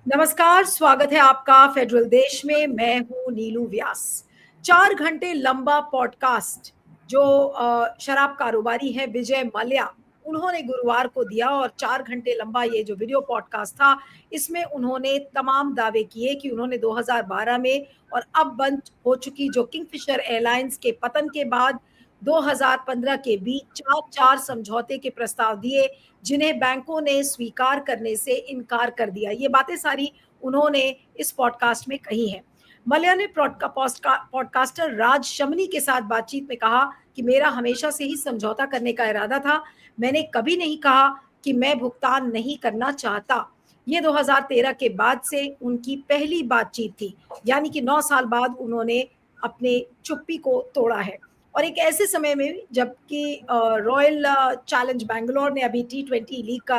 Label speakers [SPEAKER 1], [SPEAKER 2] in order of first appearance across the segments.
[SPEAKER 1] नमस्कार, स्वागत है आपका फेडरल देश में। मैं हूं नीलू व्यास। 4 घंटे लंबा पॉडकास्ट जो शराब कारोबारी है विजय माल्या, उन्होंने गुरुवार को दिया। और 4 घंटे लंबा ये जो वीडियो पॉडकास्ट था, इसमें उन्होंने तमाम दावे किए कि उन्होंने 2012 में और अब बंद हो चुकी जो किंगफिशर एयरलाइंस के पतन के बाद 2015 के बीच चार चार समझौते के प्रस्ताव दिए, जिन्हें बैंकों ने स्वीकार करने से इनकार कर दिया। ये बातें सारी उन्होंने इस पॉडकास्ट में कही हैं। मल्या ने पॉडकास्टर राज शमनी के साथ बातचीत में कहा कि मेरा हमेशा से ही समझौता करने का इरादा था। मैंने कभी नहीं कहा कि मैं भुगतान नहीं करना चाहता। ये 2013 के बाद से उनकी पहली बातचीत थी, यानी कि 9 साल बाद उन्होंने अपने चुप्पी को तोड़ा है। और एक ऐसे समय में भी जबकि रॉयल चैलेंज बैंगलोर ने अभी T20 लीग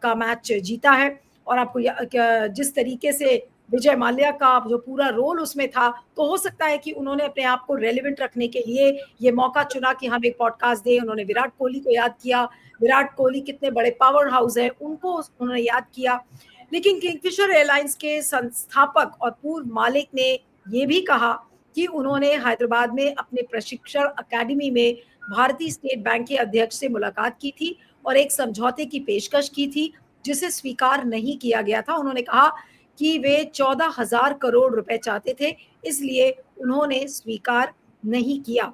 [SPEAKER 1] का मैच जीता है। और आपको जिस तरीके से विजय माल्या का जो पूरा रोल उसमें था, तो हो सकता है कि उन्होंने अपने आप को रेलिवेंट रखने के लिए ये मौका चुना कि हम एक पॉडकास्ट दें। उन्होंने विराट कोहली को याद किया। विराट कोहली कितने बड़े पावर हाउस है, उनको उन्होंने याद किया। लेकिन किंगफिशर एयरलाइंस के संस्थापक और पूर्व मालिक ने ये भी कहा कि उन्होंने हैदराबाद में अपने प्रशिक्षण अकेडमी में भारतीय स्टेट बैंक के अध्यक्ष से मुलाकात की थी और एक समझौते की पेशकश की थी, जिसे स्वीकार नहीं किया गया था। उन्होंने कहा कि वे 14,000 करोड़ रुपए चाहते थे, इसलिए उन्होंने स्वीकार नहीं किया।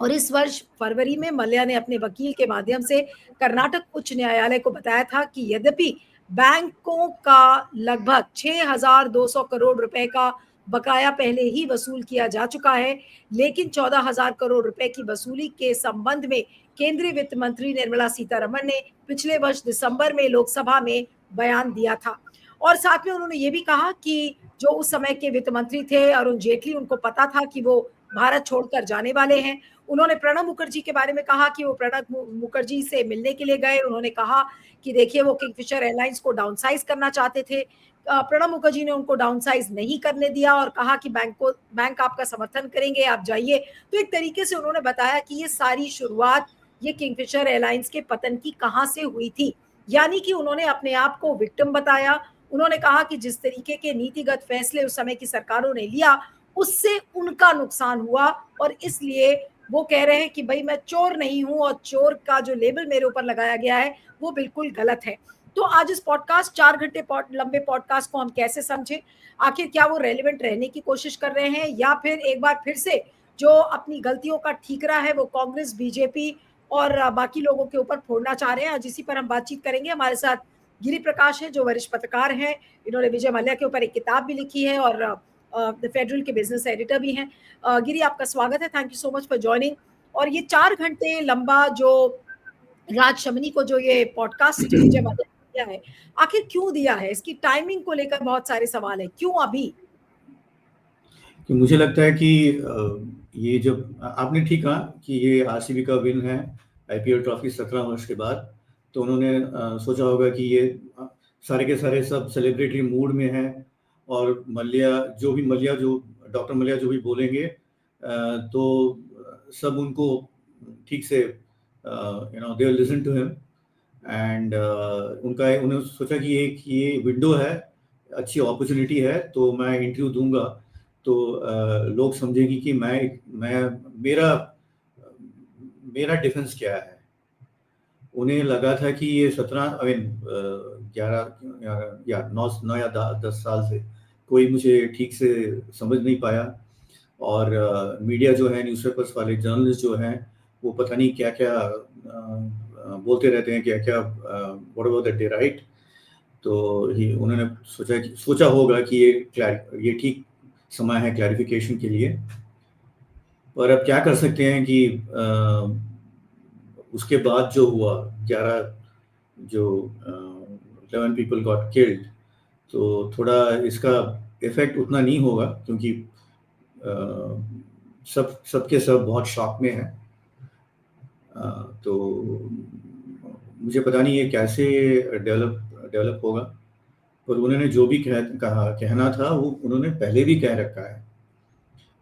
[SPEAKER 1] और इस वर्ष फरवरी में मल्या ने अपने वकील के माध्यम से कर्नाटक उच्च न्यायालय को बताया था कि यद्यपि बैंकों का लगभग 6,200 करोड़ रुपए का बकाया पहले ही वसूल किया जा चुका है, लेकिन 14,000 करोड़ रुपए की वसूली के संबंध में केंद्रीय वित्त मंत्री निर्मला सीतारमण ने पिछले वर्ष दिसंबर में लोकसभा में बयान दिया था। और साथ में उन्होंने ये भी कहा कि जो उस समय के वित्त मंत्री थे अरुण जेटली, उनको पता था कि वो भारत छोड़कर जाने वाले हैं। उन्होंने प्रणब मुखर्जी के बारे में कहा कि वो प्रणब मुखर्जी से मिलने के लिए गए। उन्होंने कहा कि देखिए, वो किंगफिशर एयरलाइंस को डाउनसाइज करना चाहते थे। प्रणब मुखर्जी ने उनको डाउनसाइज नहीं करने दिया और कहा कि बैंक आपका समर्थन करेंगे, आप जाइए। तो एक तरीके से उन्होंने बताया कि ये सारी शुरुआत ये किंगफिशर एयरलाइंस के पतन की कहाँ से हुई थी। यानी कि उन्होंने अपने आप को विक्टिम बताया। उन्होंने कहा कि जिस तरीके के नीतिगत फैसले उस समय की सरकारों ने लिया, उससे उनका नुकसान हुआ। और इसलिए वो कह रहे हैं कि भाई, मैं चोर नहीं हूं और चोर का जो लेबल मेरे ऊपर लगाया गया है वो बिल्कुल गलत है। तो आज इस पॉडकास्ट 4 घंटे लंबे पॉडकास्ट को हम कैसे समझें? आखिर क्या वो रेलिवेंट रहने की कोशिश कर रहे हैं, या फिर एक बार फिर से जो अपनी गलतियों का ठीकरा है वो कांग्रेस, बीजेपी और बाकी लोगों के ऊपर फोड़ना चाह रहे हैं? आज इसी पर हम बातचीत करेंगे। हमारे साथ गिरी प्रकाश है, जो वरिष्ठ पत्रकार हैं। इन्होंने विजय माल्या के ऊपर एक किताब भी लिखी है और द फेडरल के बिजनेस एडिटर भी हैं। गिरी, आपका स्वागत है। Thank you so much for joining. और ये 4 घंटे लंबा जो राज शमनी को जो ये पॉडकास्ट विजय माल्या ने दिया है, आखिर क्यों दिया है? इसकी टाइमिंग को लेकर बहुत सारे सवाल है, क्यों अभी?
[SPEAKER 2] कि मुझे लगता है कि ये जब आपने ठीक कहा कि ये आरसीबी का विन है, आईपीएल ट्रॉफी 17 वर्ष के बाद। तो उन्होंने सोचा होगा कि ये सारे के सारे सब सेलिब्रेटरी मूड में हैं और मल्या जो डॉक्टर मल्या जो भी बोलेंगे तो सब उनको ठीक से they will listen to him. And उन्होंने सोचा कि ये विंडो है, अच्छी अपॉर्चुनिटी है, तो मैं इंटरव्यू दूंगा तो लोग समझेंगे कि मैं मेरा मेरा डिफेंस क्या है। उन्हें लगा था कि ये 17 आई मीन 11 या 9 या 10 साल से कोई मुझे ठीक से समझ नहीं पाया। और मीडिया जो है, न्यूज़पेपर्स वाले जर्नलिस्ट जो हैं, वो पता नहीं क्या क्या बोलते रहते हैं, क्या क्या what ever that they right. तो उन्होंने सोचा होगा कि ये ठीक समय है क्लैरिफिकेशन के लिए। पर अब क्या कर सकते हैं कि उसके बाद जो हुआ, 11 जो 11 पीपल गॉट किल्ड, तो थोड़ा इसका इफेक्ट उतना नहीं होगा क्योंकि सबके सब बहुत शॉक में हैं। तो मुझे पता नहीं ये कैसे डेवलप होगा, पर उन्होंने जो भी कहना था वो उन्होंने पहले भी कह रखा है।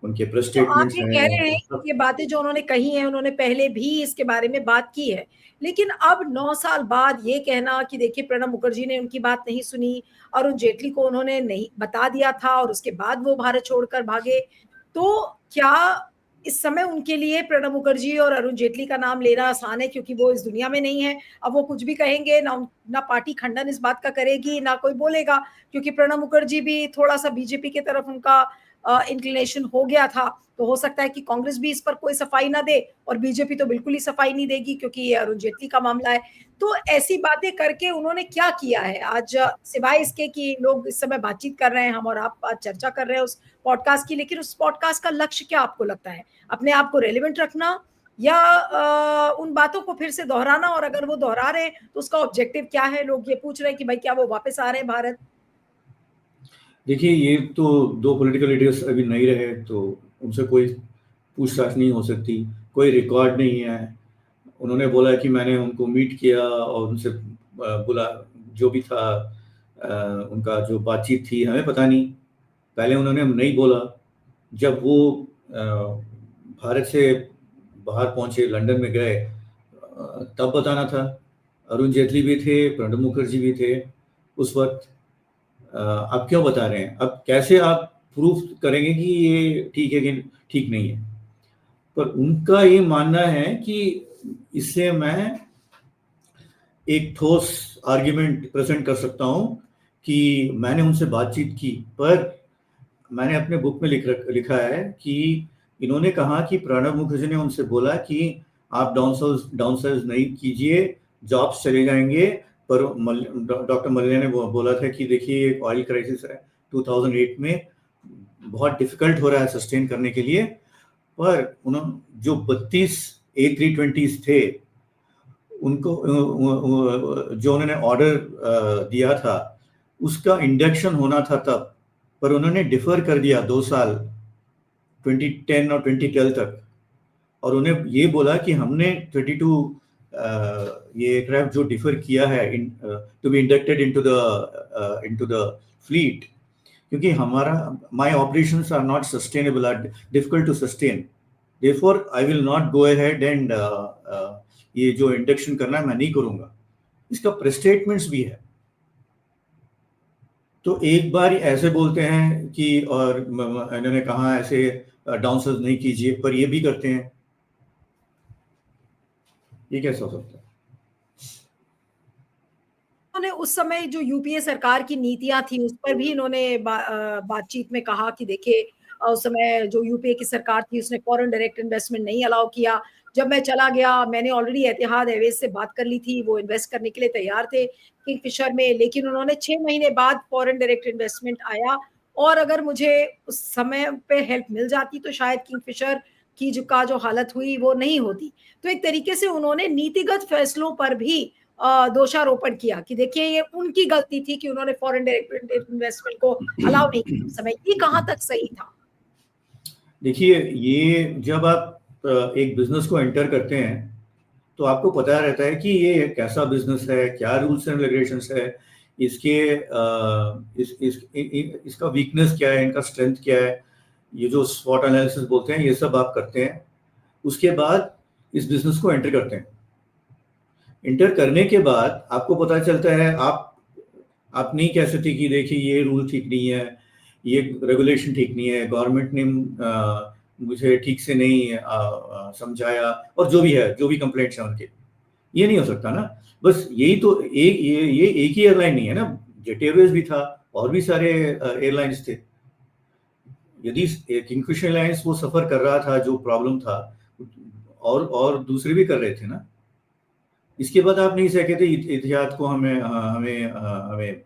[SPEAKER 2] उनके प्रेस
[SPEAKER 1] तो आप
[SPEAKER 2] स्टेटमेंट्स
[SPEAKER 1] ये
[SPEAKER 2] हैं
[SPEAKER 1] कह रहे हैं कि
[SPEAKER 2] सब।
[SPEAKER 1] ये बातें जो उन्होंने कही हैं, उन्होंने पहले भी इसके बारे में बात की है, लेकिन अब 9 साल बाद ये कहना कि देखिए प्रणब मुखर्जी ने उनकी बात नहीं सुनी, अरुण जेटली को उन्होंने नहीं बता दिया था और उसके बाद वो भारत छोड़कर भागे। तो क्या इस समय उनके लिए प्रणब मुखर्जी और अरुण जेटली का नाम लेना आसान है, क्योंकि वो इस दुनिया में नहीं है? अब वो कुछ भी कहेंगे ना पार्टी खंडन इस बात का करेगी, ना कोई बोलेगा, क्योंकि प्रणब मुखर्जी भी थोड़ा-सा बीजेपी की तरफ उनका इंक्लिनेशन हो गया था। तो हो सकता है कि कांग्रेस भी इस पर कोई सफाई ना दे और बीजेपी तो बिल्कुल ही सफाई नहीं देगी, क्योंकि ये अरुण जेटली का मामला है। तो ऐसी बातें करके उन्होंने क्या किया है आज, सिवाय इसके कि लोग इस समय बातचीत कर रहे हैं, हम और आप आज चर्चा कर रहे हैं उस पॉडकास्ट की, लेकिन उस पॉडकास्ट का लक्ष्य क्या आपको लगता है? अपने आप को रेलेवेंट रखना या उन बातों को फिर से दोहराना? और अगर वो दोहरा रहे हैं तो उसका ऑब्जेक्टिव क्या है? लोग ये पूछ रहे हैं कि भाई क्या वो वापस आ रहे हैं भारत?
[SPEAKER 2] देखिए, ये तो 2 पॉलिटिकल लीडर्स अभी नहीं रहे, तो उनसे कोई पूछताछ नहीं हो सकती, कोई रिकॉर्ड नहीं है। उन्होंने बोला कि मैंने उनको मीट किया और उनसे बोला जो भी था, उनका जो बातचीत थी हमें पता नहीं। पहले उन्होंने नहीं बोला, जब वो भारत से बाहर पहुँचे, लंदन में गए, तब बताना था। अरुण जेटली भी थे, प्रणब मुखर्जी भी थे उस वक़्त। अब क्यों बता रहे हैं? अब कैसे आप प्रूफ करेंगे कि ये ठीक है कि ठीक नहीं है? पर उनका ये मानना है कि इससे मैं एक ठोस आर्ग्यूमेंट प्रेज़ेंट कर सकता हूँ कि मैंने उनसे बातचीत की, पर मैंने अपने बुक में लिखा है कि इन्होंने कहा कि प्रणब मुखर्जी ने उनसे बोला कि आप डाउनसाइज़ नहीं कीजिए, जॉब्स चले जाएँगे। पर डॉक्टर मल्ल्या ने बोला था कि देखिए एक ऑयल क्राइसिस है 2008 में, बहुत डिफ़िकल्ट हो रहा है सस्टेन करने के लिए। पर जो 32 A320s थे, उनको जो उन्होंने ऑर्डर दिया था, उसका इंडक्शन होना था तब, पर उन्होंने डिफ़र कर दिया 2 साल, 2010 और 2012 तक। और उन्हें ये बोला कि हमने 32 ये एयरक्राफ्ट जो डिफ़र किया है to be inducted into the fleet, क्योंकि हमारा my operations are not sustainable, are difficult to sustain, therefore I will not go ahead and ये जो इंडक्शन करना है मैं नहीं करूंगा। इसका प्रेस स्टेटमेंट्स भी है। तो एक बार ऐसे बोलते हैं कि और इन्होंने कहा ऐसे डाउनसाइज नहीं कीजिए, पर ये भी करते हैं। ये कैसे हो सकता है?
[SPEAKER 1] उन्होंने उस समय जो यूपीए सरकार की नीतियां थी उस पर भी इन्होंने बातचीत में कहा कि देखिए उस समय जो यूपीए की सरकार थी उसने फॉरेन डायरेक्ट इन्वेस्टमेंट नहीं अलाउ किया। जब मैं चला गया, मैंने ऑलरेडी एतिहाद एयरवेज से बात कर ली थी, वो इन्वेस्ट करने के लिए तैयार थे किंगफिशर में, लेकिन उन्होंने 6 महीने बाद फॉरेन डायरेक्ट इन्वेस्टमेंट आया। और अगर मुझे उस समय पे हेल्प मिल जाती तो शायद किंगफिशर की जो हालत हुई वो नहीं होती। तो एक तरीके से उन्होंने नीतिगत फैसलों पर भी दोषारोपण किया कि देखिए ये उनकी गलती थी कि उन्होंने फॉरेन डायरेक्ट इन्वेस्टमेंट को अलाउ नहीं किया उस समय। ये कहाँ तक सही था?
[SPEAKER 2] देखिए, ये जब आप एक बिजनेस को एंटर करते हैं तो आपको पता रहता है कि ये कैसा बिजनेस है, क्या रूल्स एंड रेगुलेशंस है, इसके इसका वीकनेस क्या है, इनका स्ट्रेंथ क्या है, ये जो स्वॉट एनालिसिस बोलते हैं, ये सब आप करते हैं। उसके बाद इस बिजनेस को एंटर करते हैं। एंटर करने के बाद आपको पता चलता है, आप नहीं कह सकते कि देखिए ये रूल ठीक नहीं है, ये रेगुलेशन ठीक नहीं है, गवर्नमेंट ने मुझे ठीक से नहीं समझाया, और जो भी है, जो भी कंप्लेंट्स हैं उनके, ये नहीं हो सकता ना। बस यही तो ये एक ही एयरलाइन नहीं है ना, जेट एयरवेज भी था और भी सारे एयरलाइंस थे। यदि किंगफिशर एयरलाइंस वो सफर कर रहा था, जो प्रॉब्लम था, और दूसरे भी कर रहे थे ना। इसके बाद आप नहीं कह सकते इतिहाद को हमें हमें हमें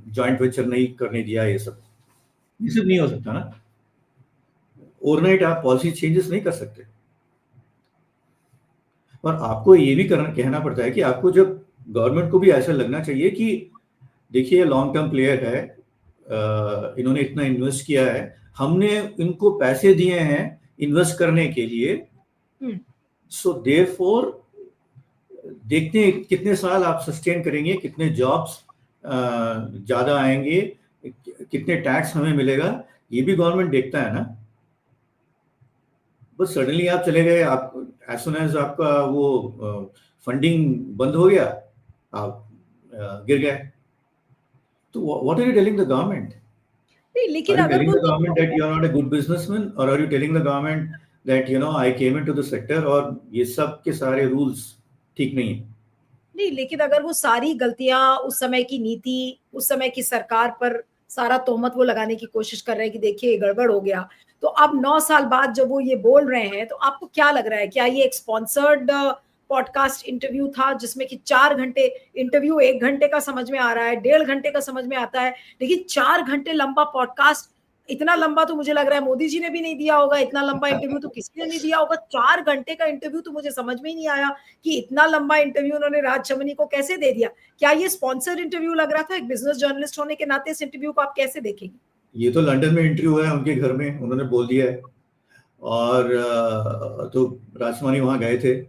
[SPEAKER 2] जॉइंट वेंचर नहीं करने दिया, ये सब नहीं हो सकता ना। ओवरनाइट आप पॉलिसी चेंजेस नहीं कर सकते। और आपको ये भी कहना पड़ता है कि आपको जब गवर्नमेंट को भी ऐसा लगना चाहिए कि देखिए लॉन्ग टर्म प्लेयर है, इन्होंने इतना इन्वेस्ट किया है, हमने इनको पैसे दिए हैं इन्वेस्ट करने के लिए, सो देयरफॉर देखते हैं कितने साल आप सस्टेन करेंगे, कितने जॉब्स ज़्यादा आएंगे, कितने टैक्स हमें मिलेगा, ये भी गवर्नमेंट देखता है ना। बस सडनली आप चले गए, आप एज सुन एज आपका वो फंडिंग बंद हो गया, आप गिर गए। तो what are you telling the government?
[SPEAKER 1] नहीं, लेकिन
[SPEAKER 2] Are you
[SPEAKER 1] अगर
[SPEAKER 2] telling
[SPEAKER 1] वो
[SPEAKER 2] the government that you are not a good businessman, or are you telling the government that I came into the sector और ये सब के सारे rules ठीक नहीं है?
[SPEAKER 1] नहीं, लेकिन अगर वो सारी गलतियां उस समय की नीति, उस समय की सरकार पर सारा तोहमत वो लगाने की कोशिश कर रहे हैं कि देखिए ये गड़बड़ हो गया, तो अब 9 साल बाद जब वो ये बोल रहे हैं, तो आपको क्या लग रहा है? क्या ये एक स्पॉन्सर्ड पॉडकास्ट इंटरव्यू था जिसमें कि 4 घंटे इंटरव्यू, 1 घंटे का समझ में आ रहा है, 1.5 घंटे का समझ में आता है, लेकिन 4 घंटे लंबा पॉडकास्ट, इतना लंबा तो मुझे लग रहा है मोदी जी ने भी नहीं दिया होगा, इतना लंबा इंटरव्यू तो किसी ने नहीं दिया होगा। 4 घंटे का इंटरव्यू तो मुझे समझ में ही नहीं आया कि इतना लंबा इंटरव्यू उन्होंने राज शमनी को कैसे दे दिया? क्या ये स्पॉन्सर्ड इंटरव्यू लग रहा था? एक बिजनेस जर्नलिस्ट होने के नाते इस इंटरव्यू को आप कैसे देखेंगे?
[SPEAKER 2] ये तो लंदन में इंटरव्यू है उनके घर में, उन्होंने बोल दिया है। और तो राजकुमारी वहाँ गए थे,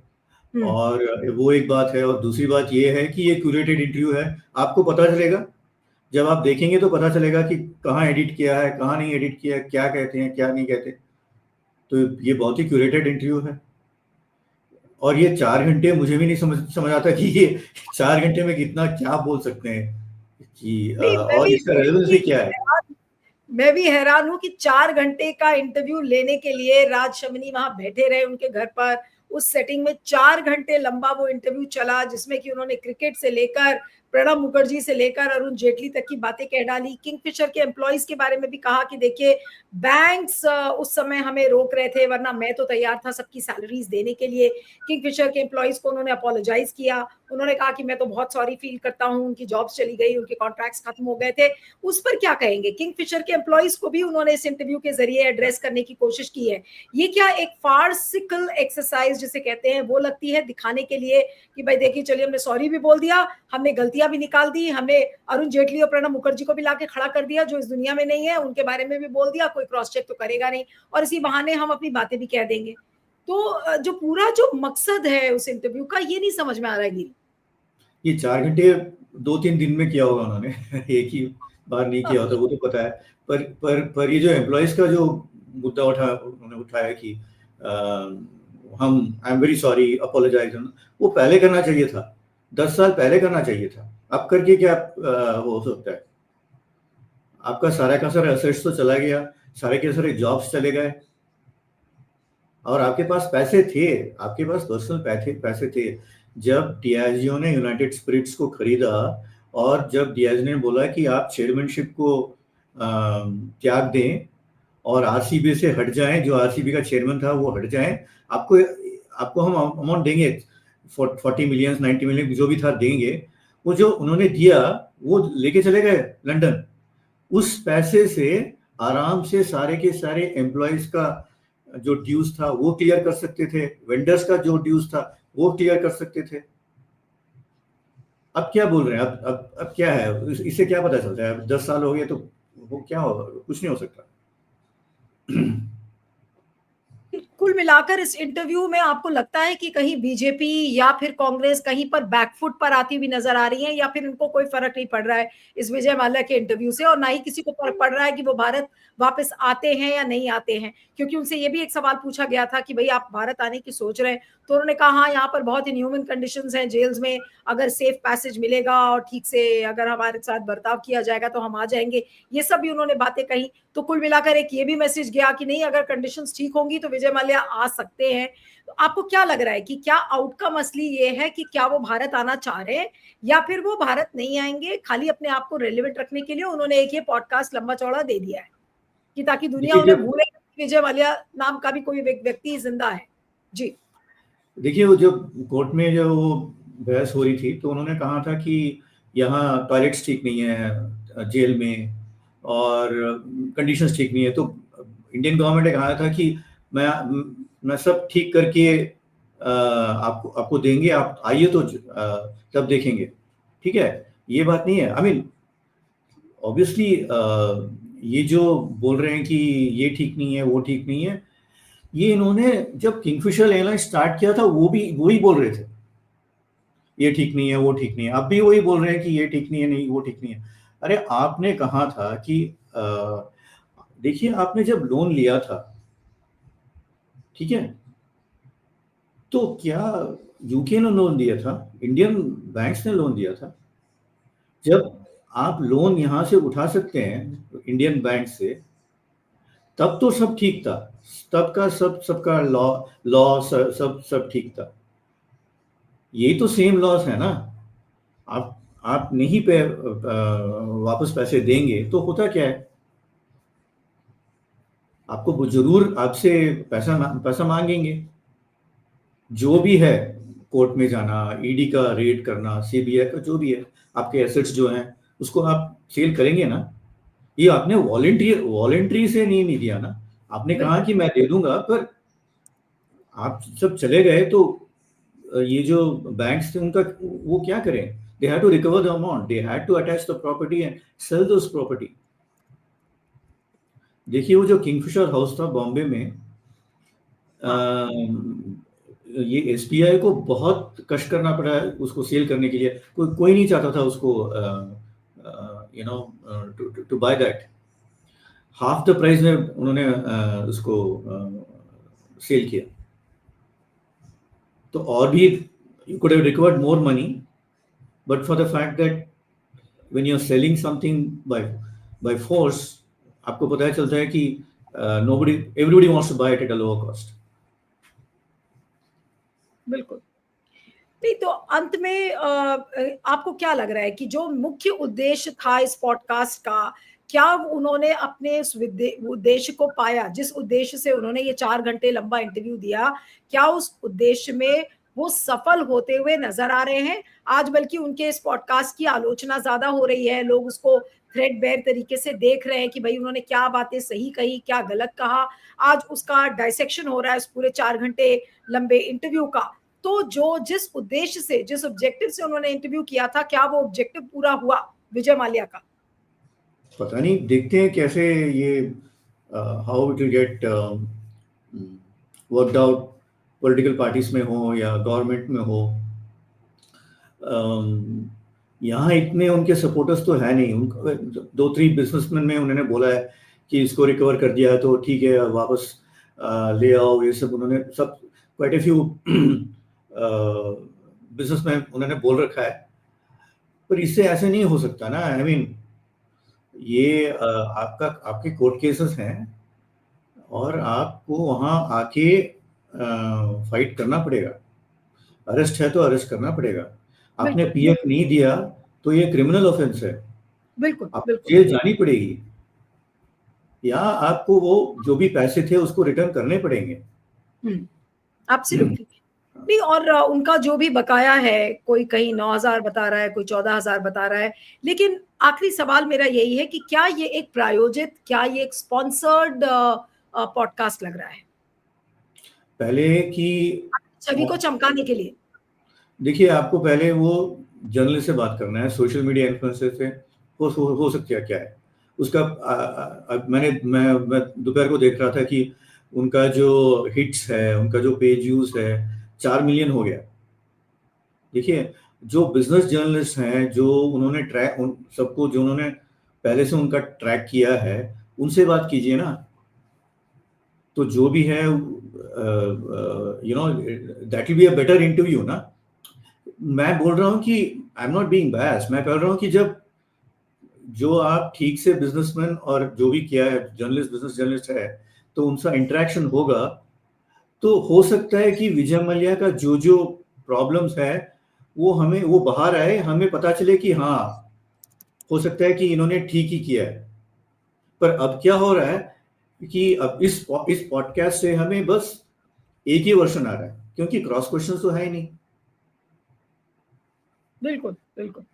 [SPEAKER 2] और वो एक बात है। और दूसरी बात ये है कि ये क्यूरेटेड इंटरव्यू है, आपको पता चलेगा, जब आप देखेंगे तो पता चलेगा कि कहाँ एडिट किया है, कहाँ नहीं एडिट किया है, क्या कहते हैं, क्या नहीं कहते। तो ये बहुत ही क्यूरेटेड इंटरव्यू है। और ये 4 घंटे मुझे भी नहीं समझ आता कि ये 4 घंटे में कितना क्या बोल सकते हैं कि
[SPEAKER 1] नहीं,
[SPEAKER 2] और इसका रेलेवेंस भी क्या है।
[SPEAKER 1] मैं भी हैरान हूं कि 4 घंटे का इंटरव्यू लेने के लिए राज शमनी वहां बैठे रहे उनके घर पर, उस सेटिंग में 4 घंटे लंबा वो इंटरव्यू चला, जिसमें कि उन्होंने क्रिकेट से लेकर प्रणब मुखर्जी से लेकर अरुण जेटली तक की बातें कह डाली। किंगफिशर के एम्प्लॉइज के बारे में भी कहा कि देखिए बैंक्स उस समय हमें रोक रहे थे, वरना मैं तो तैयार था सबकी सैलरीज देने के लिए। किंगफिशर के एम्प्लॉइज को उन्होंने अपोलोजाइज किया, उन्होंने कहा कि मैं तो बहुत सॉरी फील करता हूं, उनकी जॉब्स चली गई, उनके कॉन्ट्रैक्ट्स खत्म हो गए थे। उस पर क्या कहेंगे? किंगफिशर के एम्प्लॉइज को भी उन्होंने इस इंटरव्यू के जरिए एड्रेस करने की कोशिश की है। ये क्या एक फार्सिकल एक्सरसाइज जिसे कहते हैं वो लगती है, दिखाने के लिए कि भाई देखिए चलिए हमने सॉरी भी बोल दिया, हमने गलतियां भी निकाल दी, हमने अरुण जेटली और प्रणब मुखर्जी को भी लाके खड़ा कर दिया जो इस दुनिया में नहीं है, उनके बारे में भी बोल दिया, कोई क्रॉस चेक तो करेगा नहीं, और इसी बहाने हम अपनी बातें भी कह देंगे। तो जो पूरा जो मकसद है उस इंटरव्यू का, ये नहीं समझ में आ रहा है गिरी।
[SPEAKER 2] ये 4 घंटे 2-3 दिन में किया होगा उन्होंने एक ही बार नहीं किया होता, वो तो पता है। पर ये जो एम्प्लॉइज का जो मुद्दा उन्होंने उठाया कि हम I am very sorry, apologise, वो पहले करना चाहिए था, 10 साल पहले करना चाहिए था। अब करके क्या हो सकता है? आपका सारा का सारा एसेट्स तो चला गया, सारे के सारे जॉब्स चले गए, और आपके पास पैसे थे, आपके पास पर्सनल पैसे थे। जब डियाजियो ने यूनाइटेड स्पिरिट्स को खरीदा, और जब डियाजियो ने बोला कि आप चेयरमैनशिप को त्याग दें और आरसीबी से हट जाएं, जो आरसीबी का चेयरमैन था वो हट जाएं, आपको हम अमाउंट देंगे, 40 मिलियन 90 मिलियन जो भी था देंगे। वो जो उन्होंने दिया वो लेके चले गए लंदन। उस पैसे से आराम से सारे के सारे एम्प्लॉइज का जो ड्यूज था वो क्लियर कर सकते थे, वेंडर्स का जो ड्यूज था वो क्लियर कर सकते थे। अब क्या बोल रहे हैं? अब क्या है? इससे क्या पता चलता है? अब 10 साल हो गए तो वो क्या होगा? कुछ नहीं हो सकता।
[SPEAKER 1] कुल मिलाकर इस इंटरव्यू में आपको लगता है कि कहीं बीजेपी या फिर कांग्रेस कहीं पर बैकफुट पर आती हुई नजर आ रही है, या फिर इनको कोई फर्क नहीं पड़ रहा है इस विजय माल्या के इंटरव्यू से, और ना ही किसी को फर्क पड़ रहा है कि वो भारत वापस आते हैं या नहीं आते हैं? क्योंकि उनसे ये भी एक सवाल पूछा गया था कि भाई आप भारत आने की सोच रहे हैं, तो उन्होंने कहा हाँ यहाँ पर बहुत इनह्यूमन कंडीशंस हैं जेल्स में, अगर सेफ पैसेज मिलेगा और ठीक से अगर हमारे साथ बर्ताव किया जाएगा तो हम आ जाएंगे। ये सब भी उन्होंने बातें कही। तो कुल मिलाकर एक ये भी मैसेज गया कि नहीं, अगर कंडीशंस ठीक होंगी तो विजय माल्या आ सकते हैं। तो आपको क्या लग रहा है कि क्या आउटकम असली ये है कि क्या वो भारत आना चाह रहे हैं, या फिर वो भारत नहीं आएंगे, खाली अपने आप को रेलेवेंट रखने के लिए उन्होंने एक ये पॉडकास्ट लंबा चौड़ा दे दिया है कि ताकि दुनिया
[SPEAKER 2] देखिए,
[SPEAKER 1] उन्हें
[SPEAKER 2] जब
[SPEAKER 1] भूले कि विजय माल्या नाम का भी कोई व्यक्ति जिंदा है। जी
[SPEAKER 2] देखिए, वो जब कोर्ट में जो वो बहस हो रही थी तो उन्होंने कहा था कि यहाँ टॉयलेट्स ठीक नहीं है जेल में, और कंडीशंस ठीक नहीं है। तो इंडियन गवर्नमेंट ने कहा था कि मैं सब ठीक करके आपको देंगे, आप आइए तो तब देखेंगे। ठीक है, ये बात नहीं है। आई मीन ऑब्वियसली ये जो बोल रहे हैं कि ये ठीक नहीं है, वो ठीक नहीं है, ये इन्होंने जब किंगफिशर एयरलाइन स्टार्ट किया था वो भी वही बोल रहे थे, ये ठीक नहीं है, वो ठीक नहीं है। अब भी वही बोल रहे हैं कि ये ठीक नहीं है, नहीं वो ठीक नहीं है। अरे आपने कहा था कि देखिए, आपने जब लोन लिया था, ठीक है, तो क्या यूके ने लोन दिया था? इंडियन बैंक्स ने लोन दिया था? जब आप लोन यहाँ से उठा सकते हैं इंडियन बैंक से, तब तो सब ठीक था। तब का सबका लॉ लॉ सब ठीक था। यही तो सेम लॉस है ना। आप नहीं पे वापस पैसे देंगे तो होता क्या है, आपको वो जरूर आपसे पैसा मांगेंगे। जो भी है, कोर्ट में जाना, ईडी का रेड करना, सीबीआई का जो भी है, आपके एसेट्स जो हैं उसको आप सेल करेंगे ना। ये आपने वॉलेंट्री से नहीं दिया ना। आपने कहा
[SPEAKER 1] बिल्कुल
[SPEAKER 2] कि मैं दे दूंगा, पर आप सब चले गए तो ये जो बैंक्स थे उनका वो क्या करें? They had to recover the amount, they had to attach the property and sell those property. देखिए, वो जो किंगफिशर हाउस था बॉम्बे में,
[SPEAKER 1] हाँ
[SPEAKER 2] ये एसबीआई को बहुत कष्ट करना पड़ा है उसको सेल करने के लिए। कोई नहीं चाहता था उसको, you know, to buy that. Half the price में उन्होंने उसको सेल किया। तो और भी you could have recovered more money, but for the fact that when you are selling something by force, आपको पता चलता है कि nobody everybody wants to buy it at a lower cost.
[SPEAKER 1] बिल्कुल। नहीं तो अंत में आपको क्या लग रहा है कि जो मुख्य उद्देश्य था इस पॉडकास्ट का, क्या उन्होंने अपने उस उद्देश्य को पाया जिस उद्देश्य से उन्होंने ये 4 घंटे लंबा इंटरव्यू दिया? क्या उस उद्देश्य में वो सफल होते हुए नजर आ रहे हैं? आज बल्कि उनके इस पॉडकास्ट की आलोचना ज्यादा हो रही है, लोग उसको थ्रेडबेयर तरीके से देख रहे हैं कि भाई उन्होंने क्या बातें सही कही, क्या गलत कहा। आज उसका डायसेक्शन हो रहा है उस पूरे 4 घंटे लंबे इंटरव्यू का। तो जो जिस उद्देश्य से, जिस ऑब्जेक्टिव से उन्होंने इंटरव्यू किया था, क्या वो ऑब्जेक्टिव पूरा हुआ विजय माल्या का?
[SPEAKER 2] पता नहीं, देखते हैं कैसे ये how it will get worked out, political parties में हो या गवर्नमेंट में हो। यहाँ इतने उनके सपोर्टर्स तो है नहीं। उनको 2-3 बिजनेसमैन में उन्होंने बोला है कि इसको रिकवर कर दिया है तो ठीक है, वापस ले आओ, ये सब उन्होंने सब क्वाइट ए फ्यू बिजनेसमैन उन्होंने बोल रखा है। पर इससे ऐसे नहीं हो सकता ना। आई मीन, ये आपके कोर्ट केसेस हैं और आपको वहाँ आके फाइट करना पड़ेगा। अरेस्ट है तो अरेस्ट करना पड़ेगा। आपने
[SPEAKER 1] बिल्कुल
[SPEAKER 2] पीएफ नहीं दिया तो ये क्रिमिनल ऑफेंस है,
[SPEAKER 1] बिल्कुल
[SPEAKER 2] आपको
[SPEAKER 1] बिल्कुल।
[SPEAKER 2] जेल जानी पड़ेगी, या आपको वो जो भी पैसे थे उसको रिटर्न करने पड़ेंगे।
[SPEAKER 1] एब्सोल्युटली। नहीं और उनका जो भी बकाया है, कोई कहीं 9,000 बता रहा है, कोई 14,000 बता रहा है। लेकिन आखिरी सवाल मेरा यही है कि क्या ये एक प्रायोजित, क्या ये एक स्पॉन्सर्ड पॉडकास्ट लग रहा है
[SPEAKER 2] पहले की
[SPEAKER 1] छवि को चमकाने के लिए?
[SPEAKER 2] देखिए, आपको पहले वो जर्नलिस्ट से बात करना है, सोशल मीडिया इन्फ्लुएंसर से हो सकता है क्या है उसका। मैं दोपहर को देख रहा था कि उनका जो हिट्स है, उनका जो पेज यूज है, 4 मिलियन हो गया। देखिए, जो बिजनेस जर्नलिस्ट हैं, जो उन्होंने ट्रैक उन सबको जो उन्होंने पहले से उनका ट्रैक किया है, उनसे बात कीजिए ना। तो जो भी है, you know, that will be a better interview ना। मैं बोल रहा हूँ कि I am not being biased. मैं कह रहा हूँ कि जब जो आप ठीक से बिजनेसमैन और जो भी किया है, जर्नलिस्ट, बिजनेस जर्नलिस्ट है, तो उनका इंटरेक्शन होगा, तो हो सकता है कि विजय मल्ल्या का जो जो प्रॉब्लम्स है वो बाहर आए, हमें पता चले कि हाँ, हो सकता है कि इन्होंने ठीक ही किया है। पर अब क्या हो रहा है कि अब इस पॉडकास्ट से हमें बस एक ही वर्षन आ रहा है, क्योंकि क्रॉस क्वेश्चन तो है ही नहीं।
[SPEAKER 1] बिल्कुल बिल्कुल।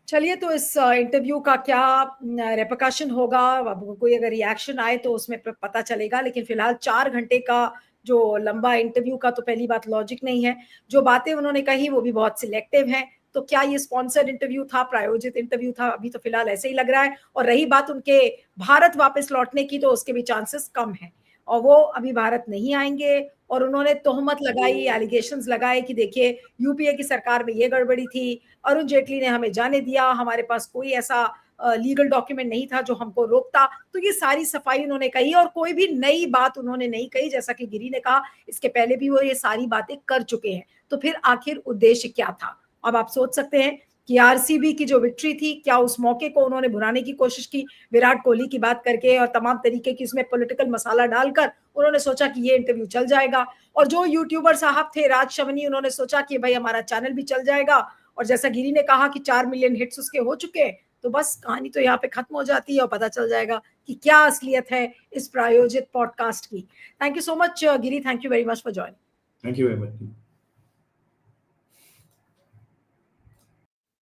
[SPEAKER 1] चलिए, तो इस इंटरव्यू का क्या रेपरकशन होगा, अब कोई अगर रिएक्शन आए तो उसमें पता चलेगा। लेकिन फिलहाल 4 घंटे का जो लंबा इंटरव्यू का तो पहली बात लॉजिक नहीं है। जो बातें उन्होंने कही वो भी बहुत सिलेक्टिव हैं। तो क्या ये स्पॉन्सर्ड इंटरव्यू था, प्रायोजित इंटरव्यू था? अभी तो फिलहाल ऐसे ही लग रहा है। और रही बात उनके भारत वापस लौटने की, तो उसके भी चांसेस कम हैं और वो अभी भारत नहीं आएंगे। और उन्होंने तोहमत लगाई, एलिगेशंस लगाए कि देखिए यूपीए की सरकार में ये गड़बड़ी थी, अरुण जेटली ने हमें जाने दिया, हमारे पास कोई ऐसा लीगल डॉक्यूमेंट नहीं था जो हमको रोकता। तो ये सारी सफाई उन्होंने कही और कोई भी नई बात उन्होंने नहीं कही। जैसा कि गिरी ने कहा, इसके पहले भी वो ये सारी बातें कर चुके हैं। तो फिर आखिर उद्देश्य क्या था? अब आप सोच सकते हैं कि आरसीबी की जो विक्ट्री थी, क्या उस मौके को उन्होंने भुनाने की कोशिश की विराट कोहली की बात करके और तमाम तरीके की उसमें पॉलिटिकल मसाला डालकर? उन्होंने सोचा कि ये इंटरव्यू चल जाएगा। और जो यूट्यूबर साहब थे राज शवनी, उन्होंने सोचा कि भाई हमारा चैनल भी चल जाएगा। और जैसा गिरी ने कहा कि 4 मिलियन हिट्स उसके हो चुके हैं, तो बस कहानी तो यहाँ पे खत्म हो जाती है और पता चल जाएगा कि क्या असलियत है इस प्रायोजित पॉडकास्ट की। Thank you so much Giri, thank you very much for joining.
[SPEAKER 2] Thank you very much.